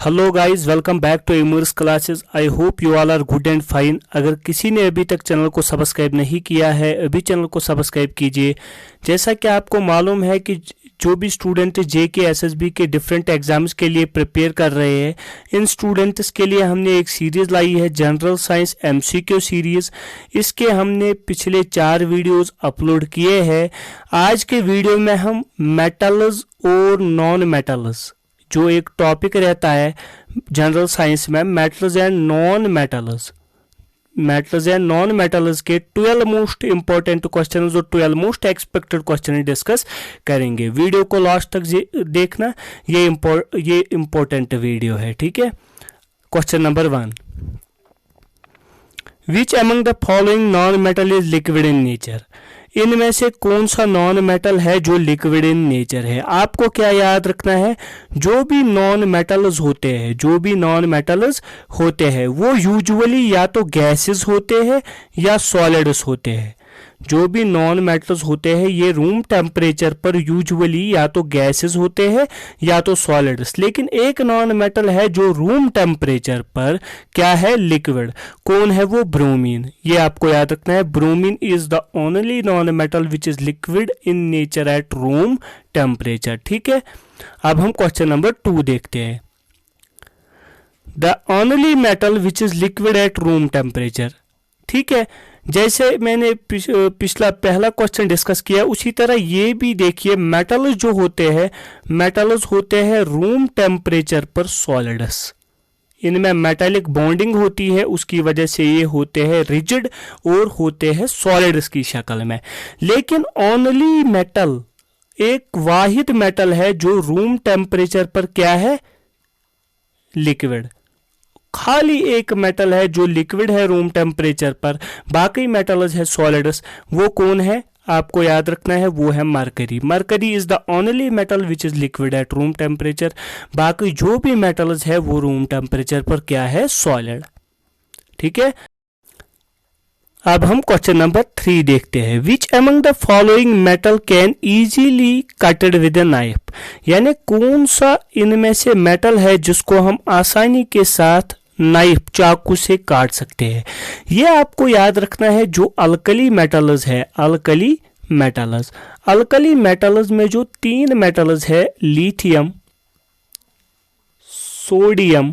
Hello guys, welcome back to Immerse classes. I hope you all are good and fine. अगर किसी ने अभी तक चैनल को सब्सक्राइब नहीं किया है, अभी चैनल को सब्सक्राइब कीजिए। जैसा कि आपको मालूम है कि जो भी स्टूडेंट जेके एसएसबी के डिफरेंट एग्जाम्स के लिए प्रिपेयर कर रहे हैं, इन स्टूडेंट्स के लिए हमने एक सीरीज़ लाई है, जनरल साइंस एमसीक्यू सीरीज़। इसके हमने पिछले 4 वीडियोस अपलोड किए हैं। आज के वीडियो में हम मेटल्स और नॉन मेटल्स, जो एक टॉपिक रहता है जनरल साइंस में, मेटल्स एंड नॉन मेटल्स के 12 मोस्ट इंपॉर्टेंट क्वेश्चन और 12 मोस्ट एक्सपेक्टेड क्वेश्चन डिस्कस करेंगे। वीडियो को लास्ट तक देखना, ये इंपॉर्टेंट वीडियो है, ठीक है। Question number 1, which among the following non metal is liquid in nature? इनमें से कौन सा नॉन मेटल है जो लिक्विड इन नेचर है? आपको क्या याद रखना है, जो भी नॉन मेटल्स होते हैं वो यूजुअली या तो गैसेस होते हैं या सॉलिड्स होते हैं। जो भी नॉन मेटल्स होते हैं ये रूम टेम्परेचर पर यूजुअली या तो गैसेस होते हैं या तो सॉलिड्स। लेकिन एक नॉन मेटल है जो रूम टेम्परेचर पर क्या है, लिक्विड। कौन है वो? ब्रोमीन। ये आपको याद रखना है, bromine is the only non metal which is liquid in nature at room temperature, ठीक है। अब हम क्वेश्चन नंबर 2 देखते हैं। The only metal which is liquid at room temperature, ठीक है। जैसे मैंने पहला क्वेश्चन डिस्कस किया, उसी तरह ये भी देखिए, मेटल्स जो होते हैं रूम टेम्परेचर पर सॉलिड्स। इनमें मेटालिक बॉन्डिंग होती है, उसकी वजह से ये होते हैं रिजिड और होते हैं सॉलिड्स की शक्ल में। लेकिन ओनली मेटल, एक वाहिद मेटल है जो रूम टेम्परेचर पर क्या है, लिक्विड। खाली एक मेटल है जो लिक्विड है रूम टेम्परेचर पर, बाकी मेटल्स है सॉलिड्स। वो कौन है? आपको याद रखना है, वो है mercury. Mercury is the only metal which is liquid at room temperature. बाकी जो भी मेटल्स है वो रूम टेम्परेचर पर क्या है, सॉलिड, ठीक है। अब हम क्वेश्चन नंबर 3 देखते हैं। विच among the following metal can easily कटेड with a knife? यानी कौन सा इनमें से मेटल है जिसको हम आसानी के साथ नाइफ, चाकू से काट सकते हैं? ये आपको याद रखना है, जो अल्कली मेटल्स है, अल्कली मेटल्स में जो 3 मेटल्स है, लिथियम, सोडियम,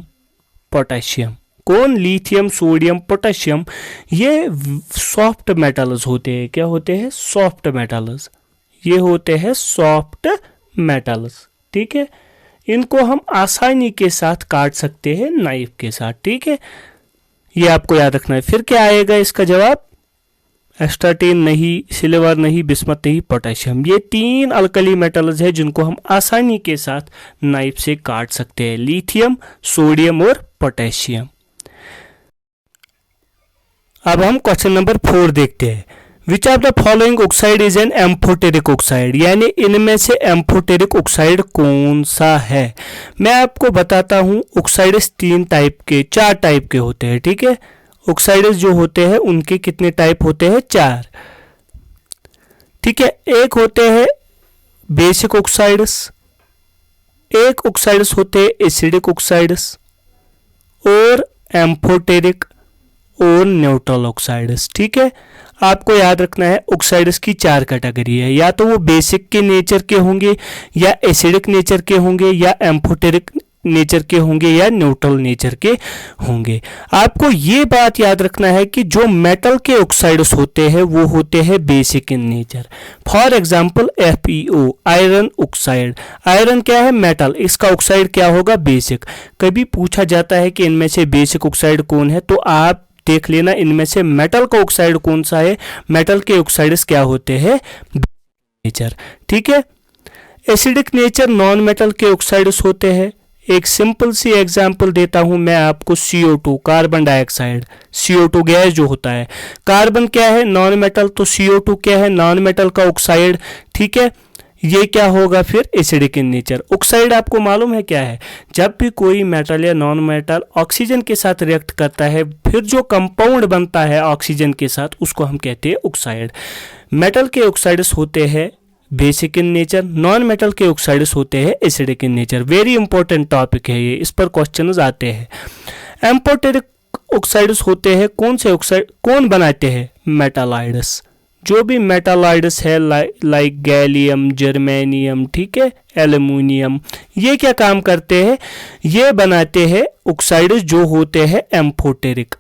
पोटेशियम। कौन? Lithium, sodium, potassium. ये सॉफ्ट मेटल्स होते हैं। क्या होते हैं? Soft metals. ये होते हैं सॉफ्ट मेटल्स, ठीक है। इनको हम आसानी के साथ काट सकते हैं नाइफ के साथ, ठीक है। ये आपको याद रखना है। फिर क्या आएगा इसका जवाब? एस्टाटीन नहीं, सिल्वर नहीं, बिस्मथ नहीं, पोटेशियम। ये 3 अल्कली मेटल्स है जिनको हम आसानी के साथ नाइफ से काट सकते हैं, लिथियम, सोडियम और पोटेशियम। अब हम क्वेश्चन नंबर 4 देखते हैं। विच of the following oxide is an amphoteric oxide? यानी इनमें से एम्फोटेरिक ऑक्साइड कौन सा है? मैं आपको बताता हूं। ऑक्साइड्स 4 टाइप के होते हैं, ठीक है। ऑक्साइड्स जो होते हैं उनके कितने टाइप होते हैं? 4, ठीक है। एक होते हैं बेसिक ऑक्साइड्स, एक ऑक्साइड्स होते हैं एसिडिक ऑक्साइड्स, और एम्फोटेरिक और न्यूट्रल ऑक्साइड्स, ठीक है। आपको याद रखना है, ऑक्साइड्स की 4 कैटेगरी है, या तो वो बेसिक के नेचर के होंगे, या एसिडिक नेचर के होंगे, या एम्फोटेरिक नेचर के होंगे, या न्यूट्रल नेचर के होंगे। आपको ये बात याद रखना है कि जो मेटल के ऑक्साइड्स होते हैं वो होते हैं basic in nature. For example FeO, iron oxide. Iron क्या है? मेटल। इसका ऑक्साइड क्या होगा? बेसिक। कभी पूछा जाता है कि इनमें से बेसिक ऑक्साइड कौन है, तो आप देख लेना इनमें से मेटल का ऑक्साइड कौन सा है। मेटल के ऑक्साइड्स क्या होते हैं? नेचर, ठीक है। एसिडिक नेचर नॉन मेटल के ऑक्साइड्स होते हैं। एक सिंपल सी एग्जांपल देता हूं मैं आपको, CO2, carbon dioxide. CO2 gas जो होता है, कार्बन क्या है? Non metal. तो CO2 क्या है? नॉन मेटल का ऑक्साइड, ठीक है। ये क्या होगा फिर? Acidic in nature. ऑक्साइड आपको मालूम है क्या है? जब भी कोई मेटल या नॉन मेटल ऑक्सीजन के साथ रिएक्ट करता है, फिर जो कंपाउंड बनता है ऑक्सीजन के साथ, उसको हम कहते हैं ऑक्साइड। मेटल के ऑक्साइड्स होते हैं basic in nature, non metal के ऑक्साइड्स होते हैं acidic in nature. Very important topic है ये, इस पर क्वेश्चंस आते हैं। एम्फोटेरिक ऑक्साइड्स होते हैं कौन से ऑक्साइड, कौन बनाते हैं? मेटालॉइड्स। जो भी मेटालॉइड्स है लाइक गैलियम, जर्मेनियम, ठीक है, एल्युमिनियम, ये क्या काम करते हैं? ये बनाते हैं ऑक्साइड्स जो होते हैं एम्फोटेरिक।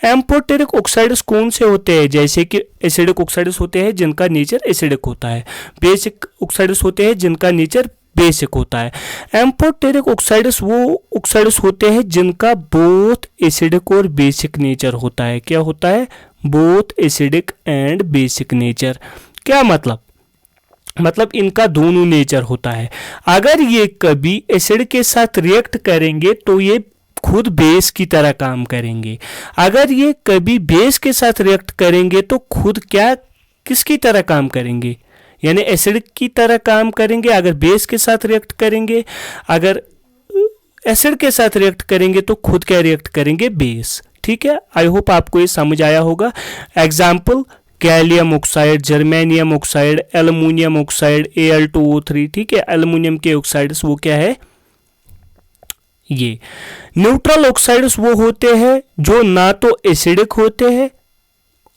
एम्फोटेरिक ऑक्साइड्स कौन से होते हैं? जैसे कि एसिडिक ऑक्साइड्स होते हैं जिनका नेचर एसिडिक होता है, बेसिक ऑक्साइड्स होते हैं जिनका नेचर बेसिक होता है। एम्फोटेरिक ऑक्साइड्स वो ऑक्साइड्स होते हैं जिनका बोथ एसिडिक और बेसिक नेचर होता है। क्या होता है? Both acidic and basic nature. क्या मतलब इनका दोनों नेचर होता है। अगर ये कभी एसिड के साथ रिएक्ट करेंगे तो ये खुद बेस की तरह काम करेंगे। अगर ये कभी बेस के साथ रिएक्ट करेंगे तो खुद किसकी तरह काम करेंगे? यानी एसिड की तरह काम करेंगे अगर बेस के साथ रिएक्ट करेंगे। अगर एसिड के साथ रिएक्ट करेंगे तो खुद क्या रिएक्ट करेंगे? बेस। ठीक है, आई होप आपको ये समझ आया होगा। Example gallium oxide, germanium oxide, aluminium oxide, Al2O3, ठीक है, एल्युमिनियम के ऑक्साइड्स वो क्या है? ये न्यूट्रल ऑक्साइड्स वो होते हैं जो ना तो एसिडिक होते हैं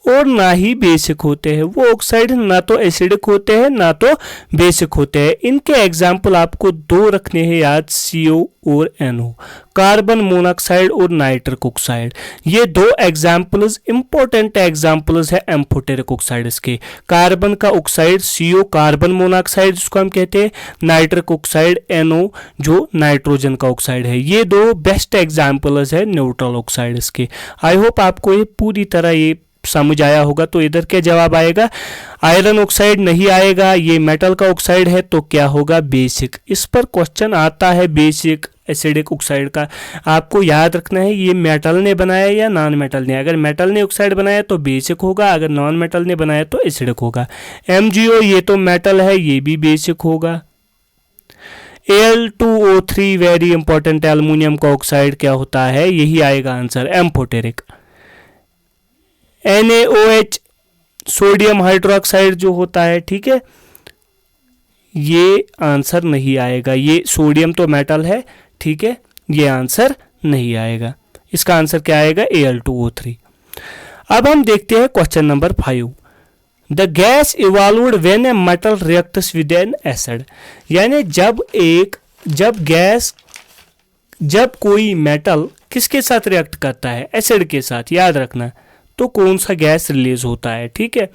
और ना ही बेसिक होते हैं। वो ऑक्साइड ना तो एसिडिक होते हैं ना तो बेसिक होते हैं। इनके एग्जाम्पल आपको दो रखने हैं याद, CO और NO, कार्बन मोनोऑक्साइड और नाइट्रिक ऑक्साइड। ये दो एग्जाम्पल्स इंपॉर्टेंट एग्जाम्पल्स है एम्फोटेरिक ऑक्साइड्स के। कार्बन का ऑक्साइड CO कार्बन मोनोऑक्साइड जिसको हम कहते हैं, नाइट्रिक ऑक्साइड NO जो नाइट्रोजन का ऑक्साइड है। ये दो बेस्ट एग्जाम्पल्स है न्यूट्रल ऑक्साइड्स के। आई होप आपको ये पूरी तरह ये समझ आया होगा। तो इधर क्या जवाब आएगा? आयरन ऑक्साइड नहीं आएगा, ये मेटल का ऑक्साइड है तो क्या होगा? बेसिक। इस पर क्वेश्चन आता है बेसिक एसिडिक ऑक्साइड का। आपको याद रखना है ये मेटल ने बनाया या नॉन मेटल ने। अगर मेटल ने ऑक्साइड बनाया तो बेसिक होगा, अगर नॉन मेटल ने बनाया तो एसिडिक होगा। MgO ये तो मेटल है, ये भी बेसिक होगा। Al2O3 वेरी इंपॉर्टेंट, एल्युमिनियम का ऑक्साइड क्या होता है? यही आएगा answer, amphoteric. NaOH sodium hydroxide जो होता है, ठीक है, ये आंसर नहीं आएगा। ये सोडियम तो मेटल है, ठीक है, ये आंसर नहीं आएगा। इसका आंसर क्या आएगा? Al2O3। अब हम देखते हैं question number 5। The gas evolved when a metal reacts with N acid. यानी जब कोई मेटल किसके साथ रिएक्ट करता है? एसिड के साथ। याद रखना, तो कौन सा गैस रिलीज होता है? ठीक है,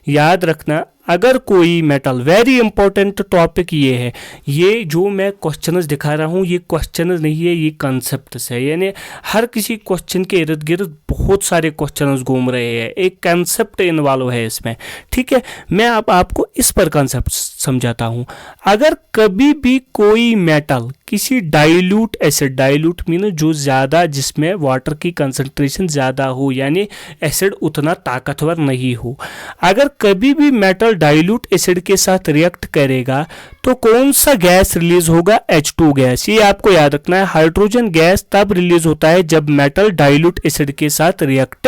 याद रखना अगर कोई मेटल, वेरी इंपॉर्टेंट टॉपिक ये है। ये जो मैं क्वेश्चंस दिखा रहा हूँ ये क्वेश्चंस नहीं है, ये कॉन्सेप्ट्स है। यानी हर किसी क्वेश्चन के इर्द गिर्द बहुत सारे क्वेश्चंस घूम रहे हैं, एक कॉन्सेप्ट इन्वॉल्व है इसमें। ठीक है, मैं अब आपको इस पर कॉन्सेप्ट समझाता हूँ। अगर कभी भी कोई मेटल किसी डाइल्यूट एसिड, डाइल्यूट मीन जो ज़्यादा, जिसमें वाटर की कंसंट्रेशन ज़्यादा हो, यानी एसिड उतना ताकतवर नहीं हो, अगर कभी भी मेटल डाइल्यूट एसिड के साथ रिएक्ट करेगा तो कौन सा गैस रिलीज होगा? H2 gas. ये आपको याद रखना है। हाइड्रोजन गैस तब रिलीज होता है जब मेटल डाइल्यूट एसिड के साथ रिएक्ट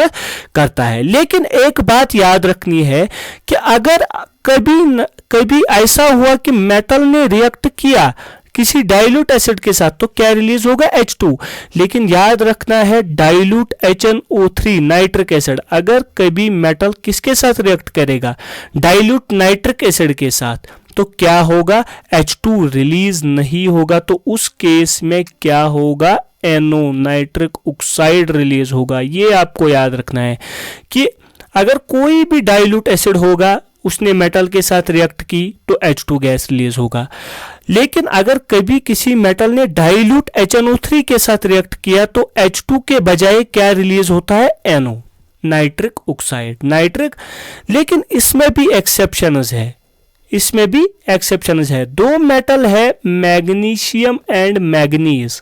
करता है। लेकिन एक बात याद रखनी है कि अगर कभी ऐसा हुआ कि मेटल ने रिएक्ट किया किसी डाइल्यूट एसिड के साथ तो क्या रिलीज होगा? H2। लेकिन याद रखना है डाइल्यूट HNO3 नाइट्रिक एसिड, अगर कभी मेटल किसके साथ रिएक्ट करेगा? डाइल्यूट नाइट्रिक एसिड के साथ, तो क्या होगा? H2 रिलीज नहीं होगा। तो उस केस में क्या होगा? NO नाइट्रिक ऑक्साइड रिलीज होगा। ये आपको याद रखना है कि अगर कोई भी डाइल्यूट एसिड होगा, उसने मेटल के साथ रिएक्ट की तो H2 गैस रिलीज होगा। लेकिन अगर कभी किसी मेटल ने डाइल्यूट HNO3 के साथ रिएक्ट किया तो H2 के बजाय क्या रिलीज होता है? NO nitric oxide, nitric. लेकिन इसमें भी एक्सेप्शंस है, इसमें भी एक्सेप्शंस है। दो मेटल है मैग्नीशियम एंड मैग्नीज,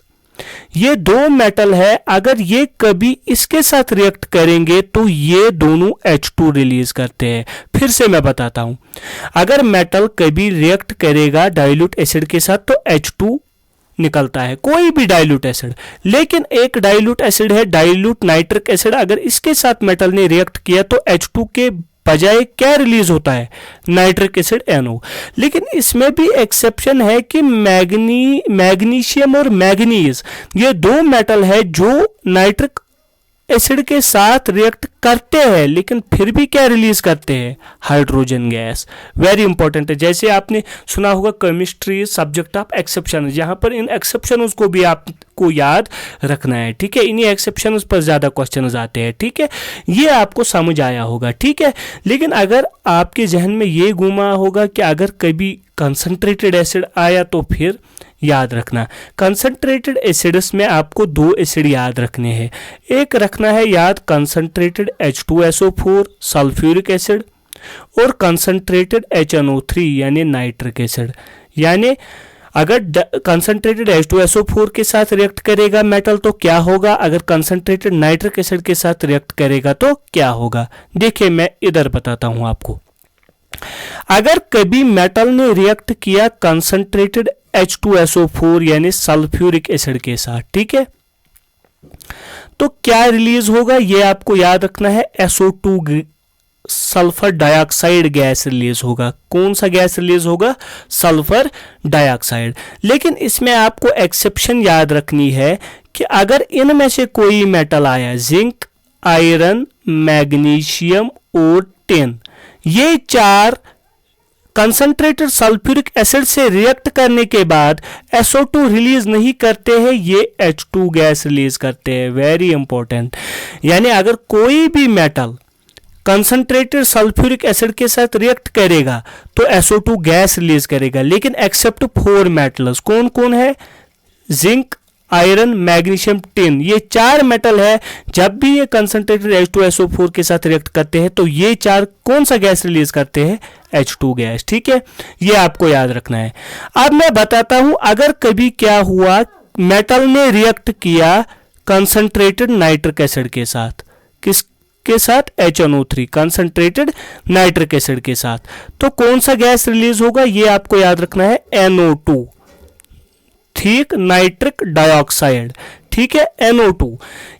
ये दो मेटल है, अगर ये कभी इसके साथ रिएक्ट करेंगे तो ये दोनों H2 रिलीज करते हैं। फिर से मैं बताता हूं, अगर मेटल कभी रिएक्ट करेगा डाइल्यूट एसिड के साथ तो H2 निकलता है, कोई भी डाइल्यूट एसिड। लेकिन एक डाइल्यूट एसिड है डाइल्यूट नाइट्रिक एसिड, अगर इसके साथ मेटल ने रिएक्ट किया तो H2 के बजाय क्या रिलीज होता है, नाइट्रिक एसिड NO। लेकिन इसमें भी एक्सेप्शन है कि मैग्नीशियम और मैग्नीज ये दो मेटल है जो नाइट्रिक एसिड के साथ रिएक्ट करते हैं लेकिन फिर भी क्या रिलीज करते हैं, हाइड्रोजन गैस। वेरी इंपॉर्टेंट है। जैसे आपने सुना होगा केमिस्ट्री सब्जेक्ट ऑफ एक्सेप्शन, जहां पर इन एक्सेप्शंस को भी आपको याद रखना है, ठीक है। इन्हीं एक्सेप्शंस पर ज्यादा क्वेश्चंस आते हैं, ठीक है। ये आपको समझ आया होगा, ठीक है। लेकिन अगर आपके जहन में ये घूमा होगा कि अगर कभी कंसंट्रेटेड एसिड आया तो फिर याद रखना, कंसंट्रेटेड एसिड्स में आपको दो एसिड याद रखने हैं। एक रखना है याद कंसंट्रेटेड H2SO4 सल्फ्यूरिक एसिड और कंसंट्रेटेड HNO3 यानी नाइट्रिक एसिड। यानी अगर कंसंट्रेटेड H2SO4 के साथ रिएक्ट करेगा मेटल तो क्या होगा, अगर कंसंट्रेटेड नाइट्रिक एसिड के साथ रिएक्ट करेगा तो क्या होगा। देखिए मैं इधर बताता हूं आपको। अगर कभी मेटल ने रिएक्ट किया कंसंट्रेटेड H2SO4 यानी सल्फ्यूरिक एसिड के साथ, ठीक है, तो क्या रिलीज होगा ये आपको याद रखना है, SO2 sulphur dioxide gas release होगा। कौन सा गैस रिलीज होगा, सल्फर डाइऑक्साइड। लेकिन इसमें आपको एक्सेप्शन याद रखनी है कि अगर इनमें से कोई मेटल आया, जिंक, आयरन, मैग्नीशियम और टिन, ये चार कंसंट्रेटेड सल्फ्यूरिक एसिड से रिएक्ट करने के बाद SO2 रिलीज नहीं करते हैं, ये H2 गैस रिलीज करते हैं। Very important. यानी अगर कोई भी मेटल कंसंट्रेटेड सल्फ्यूरिक एसिड के साथ रिएक्ट करेगा तो SO2 गैस रिलीज करेगा, लेकिन एक्सेप्ट 4 मेटल्स। कौन कौन है, जिंक, आयरन, मैग्नीशियम, टिन, ये चार मेटल है। जब भी ये कंसंट्रेटेड H2SO4 के साथ रिएक्ट करते हैं तो ये चार कौन सा गैस रिलीज करते हैं, H2 गैस, ठीक है। ये आपको याद रखना है। अब मैं बताता हूं अगर कभी क्या हुआ, मेटल ने रिएक्ट किया कंसंट्रेटेड नाइट्रिक एसिड के साथ, किसके साथ, HNO3 कंसंट्रेटेड नाइट्रिक एसिड के साथ, तो कौन सा गैस रिलीज होगा ये आपको याद रखना है, NO2 ठीक, नाइट्रिक डाइऑक्साइड, ठीक है, NO2।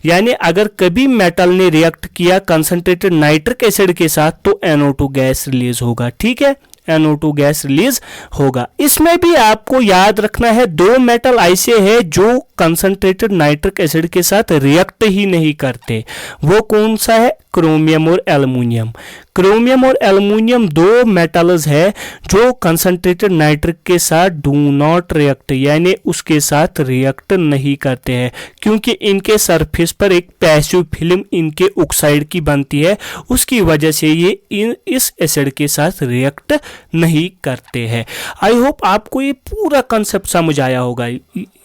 यानी अगर कभी मेटल ने रिएक्ट किया कंसंट्रेटेड नाइट्रिक एसिड के साथ तो NO2 गैस रिलीज होगा, ठीक है, NO2 गैस रिलीज होगा। इसमें भी आपको याद रखना है दो मेटल ऐसे हैं जो कंसंट्रेटेड नाइट्रिक एसिड के साथ रिएक्ट ही नहीं करते। वो कौन सा है, क्रोमियम और एल्युमिनियम। क्रोमियम और एल्युमिनियम दो मेटल्स है जो कंसंट्रेटेड नाइट्रिक के साथ डू नॉट रिएक्ट, यानी उसके साथ रिएक्ट नहीं करते हैं, क्योंकि इनके सरफेस पर एक पैसिव फिल्म इनके ऑक्साइड की बनती है, उसकी वजह से ये इस एसिड के साथ रिएक्ट नहीं करते हैं। आई होप आपको ये पूरा कंसेप्ट समझ आया होगा।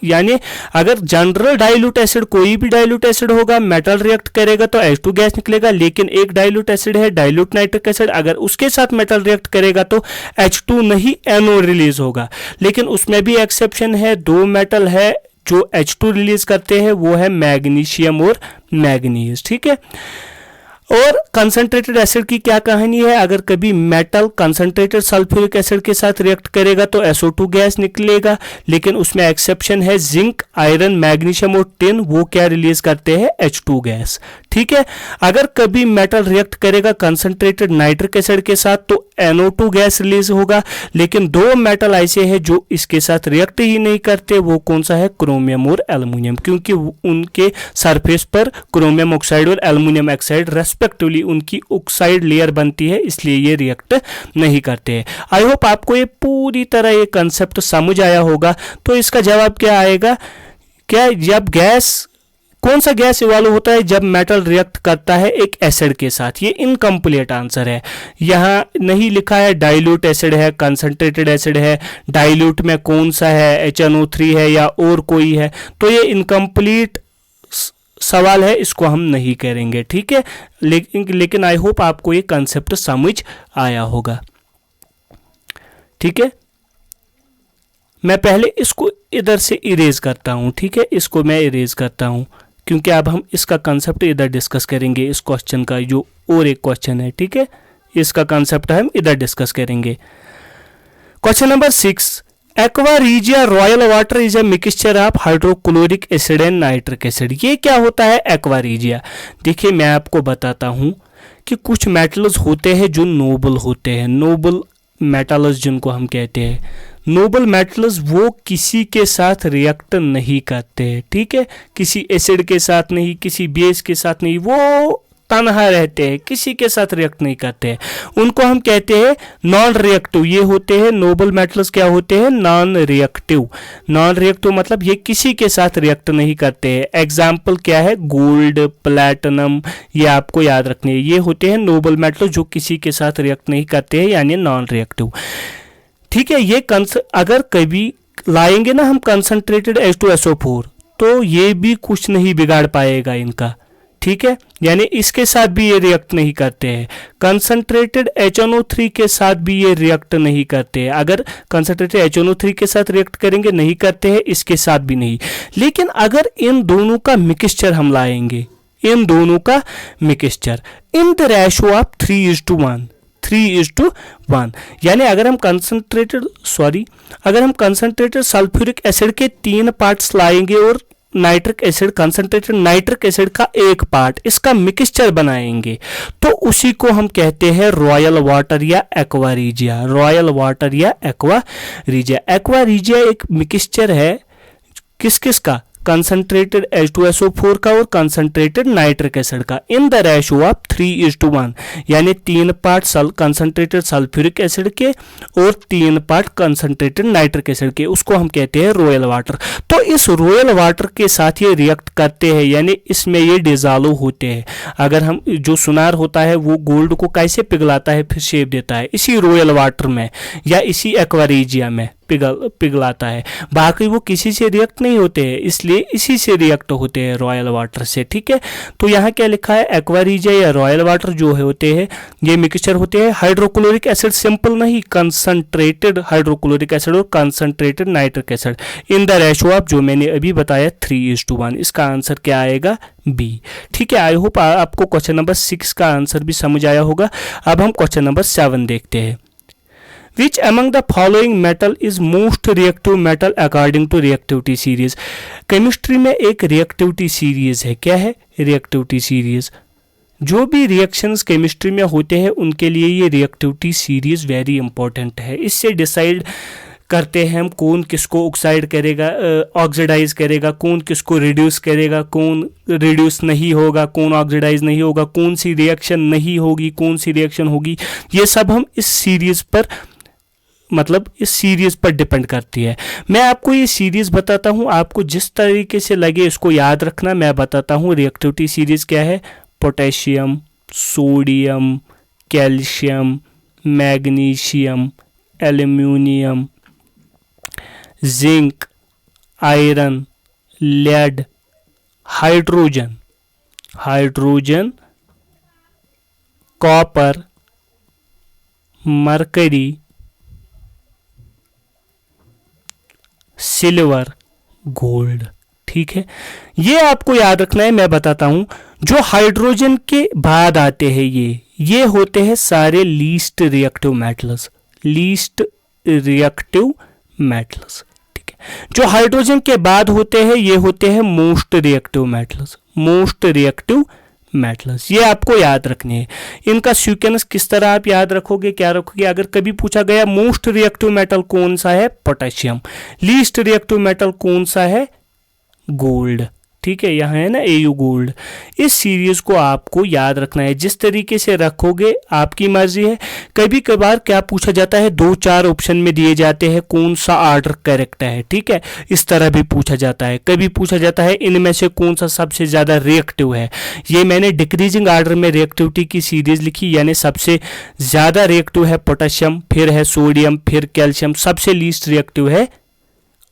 यानी अगर जनरल डाइल्यूट एसिड, कोई भी डाइल्यूट एसिड होगा, मेटल रिएक्ट करेगा तो H2 गैस निकलेगा, लेकिन एक डाइल्यूट एसिड है डाइल्यूट नाइट्रिक एसिड, अगर उसके साथ मेटल रिएक्ट करेगा तो H2 नहीं NO रिलीज होगा। लेकिन उसमें भी एक्सेप्शन है, दो मेटल है जो H2 रिलीज करते हैं, वो है मैग्नीशियम और मैग्नीज, ठीक है। और कंसंट्रेटेड एसिड की क्या कहानी है, अगर कभी मेटल कंसंट्रेटेड सल्फ्यूरिक एसिड के साथ रिएक्ट करेगा तो SO2 गैस निकलेगा, लेकिन उसमें एक्सेप्शन है, जिंक, आयरन, मैग्नीशियम और टिन वो क्या रिलीज करते हैं, H2 गैस, ठीक है। अगर कभी मेटल रिएक्ट करेगा कंसंट्रेटेड नाइट्रिक एसिड के साथ तो NO2 गैस रिलीज होगा, लेकिन दो मेटल ऐसे हैं जो इसके साथ रिएक्ट ही नहीं करते, वो कौन सा है, क्रोमियम और एल्युमिनियम, क्योंकि उनके सरफेस पर क्रोमियम ऑक्साइड और एल्युमिनियम ऑक्साइड रेस्पेक्टिवली उनकी ऑक्साइड लेयर बनती है, इसलिए ये रिएक्ट नहीं करते हैं। आई होप आपको ये पूरी तरह ये कंसेप्ट समझ आया होगा। तो इसका जवाब क्या आएगा, क्या जब गैस, कौन सा गैस इवॉल्व होता है जब मेटल रिएक्ट करता है एक एसिड के साथ, ये इनकम्प्लीट आंसर है। यहाँ नहीं लिखा है डाइल्यूट एसिड है, कंसंट्रेटेड एसिड है, डाइल्यूट में कौन सा है, HNO3 है या और कोई है, तो ये इनकम्प्लीट सवाल है, इसको हम नहीं करेंगे, ठीक है। लेकिन आई होप आपको ये कंसेप्ट समझ आया होगा, ठीक है। मैं पहले इसको इधर से इरेज करता हूं, ठीक है, इसको मैं इरेज करता हूं, क्योंकि अब हम इसका कंसेप्ट इधर डिस्कस करेंगे, इस क्वेश्चन का जो और एक क्वेश्चन है, ठीक है, इसका कंसेप्ट हम इधर डिस्कस करेंगे। Question number 6, aqua regia royal water is a mixture of hydrochloric acid and nitric acid. ये क्या होता है एक्वा रीजिया? देखिए मैं आपको बताता हूं कि कुछ मेटल्स होते हैं जो नोबल होते हैं, नोबल मेटल्स जिनको हम कहते हैं। नोबल मेटल्स वो किसी के साथ रिएक्ट नहीं करते हैं, ठीक है, किसी एसिड के साथ नहीं, किसी बेस के साथ नहीं, वो तनहा रहते हैं, किसी के साथ रिएक्ट नहीं करते हैं, उनको हम कहते हैं नॉन रिएक्टिव। ये होते हैं नोबल मेटल्स, क्या होते हैं, नॉन रिएक्टिव। नॉन रिएक्टिव मतलब ये किसी के साथ रिएक्ट नहीं करते हैं। एग्जाम्पल क्या है, गोल्ड, प्लैटिनम, ये आपको याद रखने हैं। ये होते हैं नोबल मेटल्स जो किसी के साथ रिएक्ट नहीं करते हैं, यानी नॉन रिएक्टिव, ठीक है। ये अगर कभी लाएंगे ना हम कंसंट्रेटेड H2SO4 तो ये भी कुछ नहीं बिगाड़ पाएगा इनका, ठीक है, यानी इसके साथ भी ये रिएक्ट नहीं करते हैं। कंसंट्रेटेड HNO3 के साथ भी ये रिएक्ट नहीं करते हैं। अगर कंसंट्रेटेड HNO3 के साथ रिएक्ट करेंगे, नहीं करते हैं, इसके साथ भी नहीं। लेकिन अगर इन दोनों का मिक्सचर हम लाएंगे, इन दोनों का mixture in the ratio of 3:1, 3:1, यानी अगर हम कंसंट्रेटेड सल्फ्यूरिक एसिड के 3 पार्ट्स लाएंगे और nitric acid, concentrated nitric acid का 1 पार्ट, इसका मिक्सचर बनाएंगे, तो उसी को हम कहते हैं रॉयल वाटर या एक्वा रिजिया। रॉयल वाटर या एक्वा रिजिया। एक्वा रिजिया एक मिक्सचर है किस किस का, कंसंट्रेटेड H2SO4 का और कंसंट्रेटेड नाइट्रिक एसिड का, इन द रेशो ऑफ 3:1, यानी 3 पार्ट कंसंट्रेटेड सल्फ्यूरिक एसिड के और 3 पार्ट कंसंट्रेटेड नाइट्रिक एसिड के, उसको हम कहते हैं रॉयल वाटर। तो इस रॉयल वाटर के साथ ये रिएक्ट करते हैं, यानी इसमें ये डिजॉल्व होते हैं। अगर हम, जो सुनार होता है वो गोल्ड को कैसे पिघलाता है, फिर शेप देता है, इसी रॉयल वाटर में या इसी एक्वा रिजिया में पिघलाता है। बाकी वो किसी से रिएक्ट नहीं होते हैं, इसलिए इसी से रिएक्ट होते हैं, रॉयल वाटर से, ठीक है। तो यहाँ क्या लिखा है, एक्वा रिजिया या रॉयल वाटर जो है होते हैं, ये मिक्सचर होते हैं हाइड्रोक्लोरिक एसिड, सिंपल नहीं, कंसंट्रेटेड हाइड्रोक्लोरिक एसिड और concentrated nitric acid in the ratio of, जो मैंने अभी बताया, 3:1। इसका आंसर क्या आएगा, बी, ठीक है। आई होप आपको क्वेश्चन नंबर 6 का आंसर भी समझ आया होगा। अब हम क्वेश्चन नंबर 7 देखते हैं। Which among the following metal is most reactive metal according to reactivity series? Chemistry में एक रिएक्टिविटी सीरीज है, क्या है, रिएक्टिविटी सीरीज। जो भी रिएक्शंस केमिस्ट्री में होते हैं उनके लिए ये रिएक्टिविटी सीरीज वेरी इंपॉर्टेंट है। इससे डिसाइड करते हैं हम कौन किसको ऑक्साइड करेगा, ऑक्सीडाइज करेगा, कौन किसको रिड्यूस करेगा, कौन रिड्यूस नहीं होगा, कौन ऑक्सीडाइज नहीं होगा, कौन सी रिएक्शन नहीं होगी, कौन सी रिएक्शन होगी। ये सब हम इस सीरीज पर, मतलब इस सीरीज पर डिपेंड करती है। मैं आपको ये सीरीज बताता हूँ, आपको जिस तरीके से लगे इसको याद रखना। मैं बताता हूँ रिएक्टिविटी सीरीज क्या है। Potassium, sodium, calcium, magnesium, aluminium, zinc, iron, lead, hydrogen, copper, mercury, silver, gold, ठीक है। ये आपको याद रखना है। मैं बताता हूं, जो हाइड्रोजन के बाद आते हैं ये होते हैं सारे least reactive metals, least reactive metals, ठीक है। जो हाइड्रोजन के बाद होते हैं ये होते हैं most reactive metals, most reactive metals. ये आपको याद रखने हैं। इनका सीक्वेंस किस तरह आप याद रखोगे, क्या रखोगे, अगर कभी पूछा गया मोस्ट रिएक्टिव मेटल कौन सा है, पोटेशियम, लीस्ट रिएक्टिव मेटल कौन सा है, गोल्ड, ठीक है, यहाँ है ना AU गोल्ड। इस सीरीज को आपको याद रखना है। जिस तरीके से रखोगे आपकी मर्जी है। कभी कभार क्या पूछा जाता है, 2-4 ऑप्शन में दिए जाते हैं कौन सा ऑर्डर करेक्ट है, ठीक है, इस तरह भी पूछा जाता है। कभी पूछा जाता है इनमें से कौन सा सबसे ज्यादा रिएक्टिव है। ये मैंने डिक्रीजिंग ऑर्डर में रिएक्टिविटी की सीरीज लिखी, यानी सबसे ज्यादा रिएक्टिव है पोटेशियम, फिर है सोडियम, फिर कैल्शियम, सबसे लीस्ट रिएक्टिव है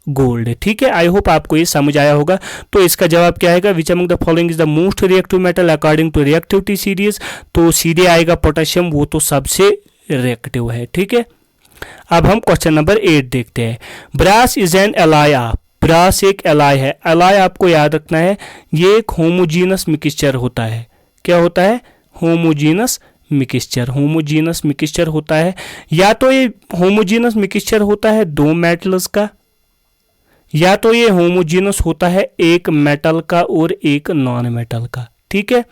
गोल्ड, ठीक है। आई होप आपको ये समझ आया होगा। तो इसका जवाब क्या आएगा, which among the following is the most reactive metal according to reactivity series. तो सीधे आएगा पोटेशियम, वो तो सबसे रिएक्टिव है, ठीक है। अब हम क्वेश्चन नंबर 8 देखते हैं। Brass is an alloy of, brass एक एलॉय है। एलॉय आपको याद रखना है, ये एक होमोजीनस मिक्सचर होता है। क्या होता है, होमोजीनस मिक्सचर, होमोजीनस मिक्सचर होता है। या तो ये होमोजीनस मिक्सचर होता है 2 मेटल्स का, या तो ये होमोजीनस होता है एक मेटल का और एक नॉन मेटल का, ठीक है।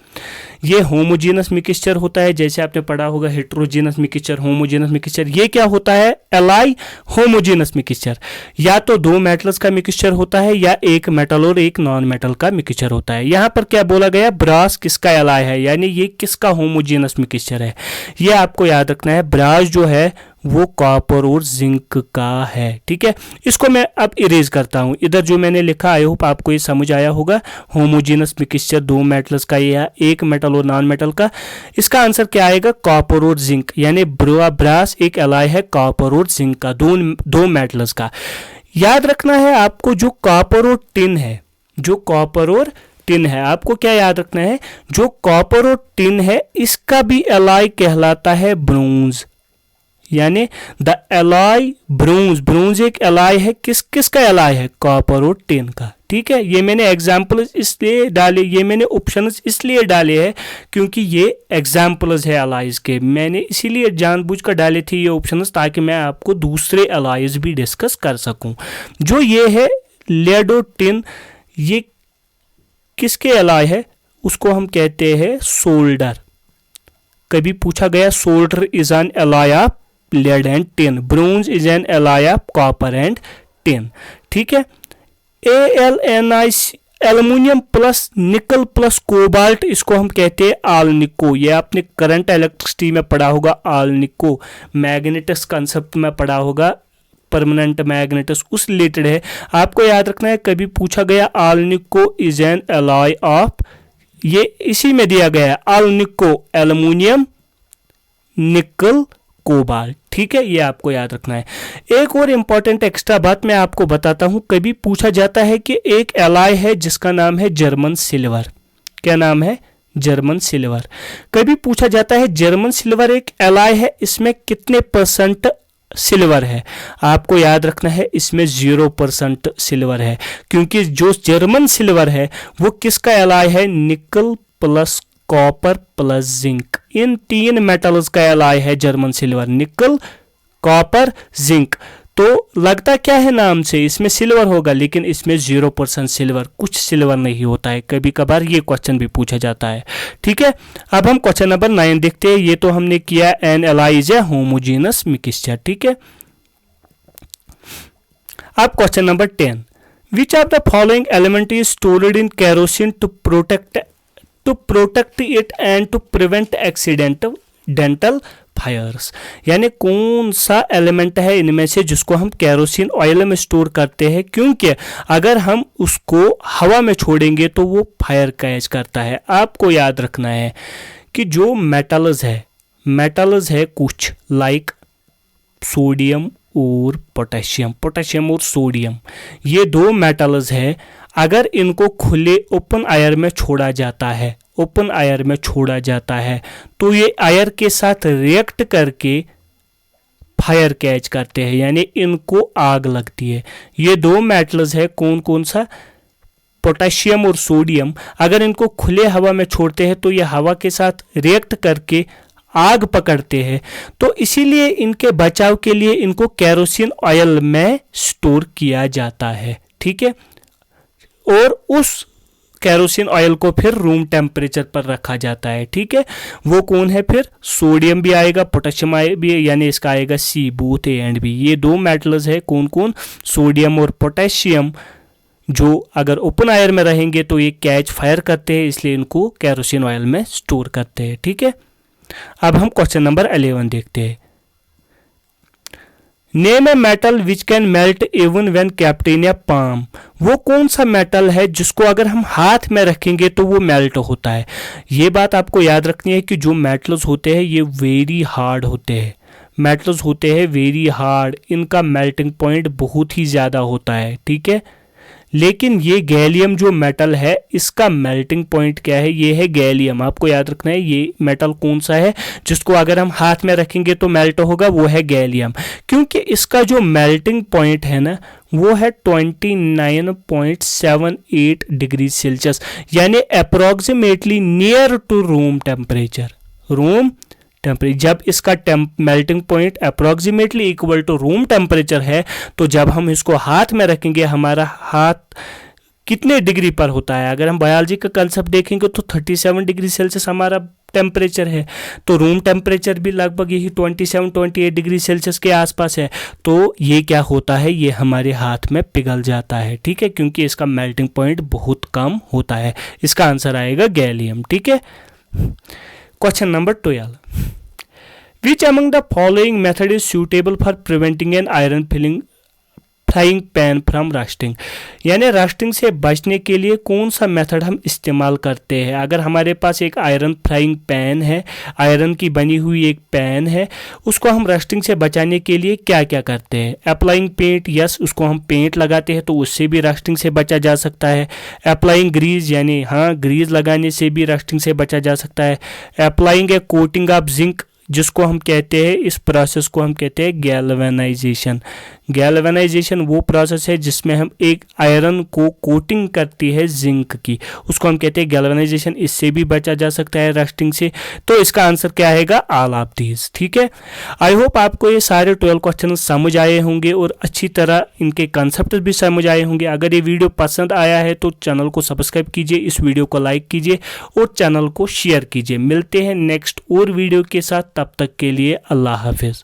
ये होमोजेनस मिक्सचर होता है, जैसे आपने पढ़ा होगा हेट्रोजेनस मिक्सचर, होमोजेनस मिक्सचर। ये क्या होता है? Ally homogeneous mixture. या तो दो मेटल्स का मिक्सचर होता है या एक मेटल और एक नॉन मेटल का मिक्सचर होता है। यहाँ पर क्या बोला गया? ब्रास किसका एलाई है, यानी ये किसका होमोजेनस मिक्सचर है। ये आपको याद रखना है। ब्रास जो है वो कॉपर और जिंक का है, ठीक है। इसको मैं अब इरेज करता हूं। इधर जो मैंने लिखा, आई होप आपको ये समझ आया होगा। होमोजेनस मिक्सचर दो मेटल्स का या एक मेटल और नॉन मेटल का। इसका आंसर क्या आएगा? कॉपर और जिंक, यानी ब्रास एक एलाई है कॉपर और जिंक का, दो मेटल्स का। याद रखना है आपको, जो कॉपर और टिन है, जो कॉपर और टिन है, आपको क्या याद रखना है? जो कॉपर और टिन है इसका भी एलाई कहलाता है ब्रोंज, यानी द एलाई ब्रोंज। ब्रोंज एक एलाई है, किसका एलाई है? कॉपर और टिन का, ठीक है। ये मैंने एग्जाम्पल्स इसलिए डाले, ये मैंने ऑप्शंस इसलिए डाले हैं क्योंकि ये एग्जाम्पल्स है एलाइज के। मैंने इसीलिए जानबूझकर डाले थे ये ऑप्शंस ताकि मैं आपको दूसरे एलाइज भी डिस्कस कर सकूं। जो ये है लेड और टिन, ये किसके एलाई है? उसको हम कहते हैं सोल्डर। कभी पूछा गया solder is an alloy of lead and tin, bronze is an alloy of copper and tin, ठीक है। AlNiC aluminium plus nickel plus cobalt, इसको हम कहते हैं आलनिको। ये आपने करंट इलेक्ट्रिसिटी में पढ़ा होगा आलनिको। मैग्नेटिक्स कंसेप्ट में पढ़ा होगा, परमानेंट मैग्नेटिक्स उस रिलेटेड है। आपको याद रखना है, कभी पूछा गया आलनिको इज एन एलॉय ऑफ, ये इसी में दिया गया है आलनिको एल्यूमिनियम निकल कोबाल्ट, ठीक है। ये आपको याद रखना है। एक और इंपॉर्टेंट एक्स्ट्रा बात मैं आपको बताता हूं। कभी पूछा जाता है कि एक एलॉय है जिसका नाम है जर्मन सिल्वर। क्या नाम है? German silver. कभी पूछा जाता है जर्मन सिल्वर एक एलॉय है, इसमें कितने परसेंट सिल्वर है? आपको याद रखना है इसमें 0% सिल्वर है, क्योंकि जो जर्मन सिल्वर है वो किसका एलॉय है? Nickel plus copper plus zinc. इन तीन मेटल्स का एलॉय है German silver, nickel copper zinc. तो लगता क्या है नाम से, इसमें सिल्वर होगा, लेकिन इसमें 0% सिल्वर, कुछ सिल्वर नहीं होता है। कभी कभार ये क्वेश्चन भी पूछा जाता है, ठीक है। अब हम क्वेश्चन नंबर 9 देखते हैं। ये तो हमने किया an alloy is a homogeneous mixture, ठीक है। अब question number 10, which of the following element is stored in kerosene to protect it and to prevent accidental fires, यानी कौन सा एलिमेंट है इनमें से जिसको हम केरोसिन ऑयल में स्टोर करते हैं, क्योंकि अगर हम उसको हवा में छोड़ेंगे तो वो फायर कैच करता है। आपको याद रखना है कि जो मेटल्स है कुछ लाइक सोडियम और पोटेशियम और सोडियम, ये दो मेटल्स है। अगर इनको खुले ओपन एयर में छोड़ा जाता है तो ये एयर के साथ रिएक्ट करके फायर कैच करते हैं, यानी इनको आग लगती है। ये दो मेटल्स है, कौन सा? पोटेशियम और सोडियम। अगर इनको खुले हवा में छोड़ते हैं तो ये हवा के साथ रिएक्ट करके आग पकड़ते हैं। तो इसीलिए इनके बचाव के लिए इनको केरोसिन ऑयल में स्टोर किया जाता है, ठीक है। और उस केरोसिन ऑयल को फिर रूम टेम्परेचर पर रखा जाता है, ठीक है। वो कौन है फिर? सोडियम भी आएगा, पोटेशियम भी, यानी इसका आएगा सी, बोथ ए एंड बी। ये दो मेटल्स है, कौन? सोडियम और पोटेशियम, जो अगर ओपन एयर में रहेंगे तो ये कैच फायर करते हैं, इसलिए इनको केरोसिन ऑयल में स्टोर करते हैं, ठीक है। अब हम क्वेश्चन नंबर 11 देखते हैं। Name a metal which can melt even when kept in A palm, वो कौन सा मेटल है जिसको अगर हम हाथ में रखेंगे तो वो मेल्ट होता है। ये बात आपको याद रखनी है कि जो मेटल्स होते हैं ये वेरी हार्ड होते हैं, वेरी हार्ड, इनका मेल्टिंग पॉइंट बहुत ही ज़्यादा होता है, ठीक है। लेकिन ये गैलियम जो मेटल है इसका मेल्टिंग पॉइंट क्या है? ये है गैलियम। आपको याद रखना है ये मेटल कौन सा है जिसको अगर हम हाथ में रखेंगे तो मेल्ट होगा, वो है गैलियम। क्योंकि इसका जो मेल्टिंग पॉइंट है ना वो है 29.78 डिग्री सेल्सियस, यानी approximately near to room temperature. जब इसका melting point approximately equal to room temperature है, तो जब हम इसको हाथ में रखेंगे हमारा हाथ कितने डिग्री पर होता है। अगर हम बायोलॉजी का कंसेप्ट देखेंगे तो 37 डिग्री सेल्सियस हमारा टेम्परेचर है, तो रूम टेम्परेचर भी लगभग यही 27-28 डिग्री सेल्सियस के आसपास है। तो ये क्या होता है, ये हमारे हाथ में पिघल जाता है, ठीक है, क्योंकि इसका मेल्टिंग पॉइंट बहुत कम होता है। इसका आंसर आएगा गैलियम, ठीक है। Question number 12, which among the following method is suitable for preventing an iron frying pan from rusting, यानी रस्टिंग से बचने के लिए कौन सा मेथड हम इस्तेमाल करते हैं। अगर हमारे पास एक आयरन फ्राइंग पैन है, आयरन की बनी हुई एक पैन है, उसको हम रस्टिंग से बचाने के लिए क्या क्या करते हैं। अप्लाइंग पेंट, यस, उसको हम पेंट लगाते हैं तो उससे भी रस्टिंग से बचा जा सकता है। अप्लाइंग ग्रीज, यानी हाँ ग्रीज लगाने से भी रस्टिंग से बचा जा सकता है। Applying A coating of zinc, जिसको हम कहते हैं, इस प्रोसेस को हम कहते हैं गैल्वेनाइजेशन। गैल्वेनाइजेशन वो प्रोसेस है जिसमें हम एक आयरन को कोटिंग करती है जिंक की, उसको हम कहते हैं गैल्वेनाइजेशन। इससे भी बचा जा सकता है रस्टिंग से। तो इसका आंसर क्या आएगा, ऑल ऑफ दीज, ठीक है। आई होप आपको ये सारे 12 क्वेश्चन समझ आए होंगे और अच्छी तरह इनके कंसेप्ट भी समझ आए होंगे। अगर ये वीडियो पसंद आया है तो चैनल को सब्सक्राइब कीजिए, इस वीडियो को लाइक कीजिए और चैनल को शेयर कीजिए। मिलते हैं नेक्स्ट और वीडियो के साथ, तब तक के लिए अल्लाह हाफिज़।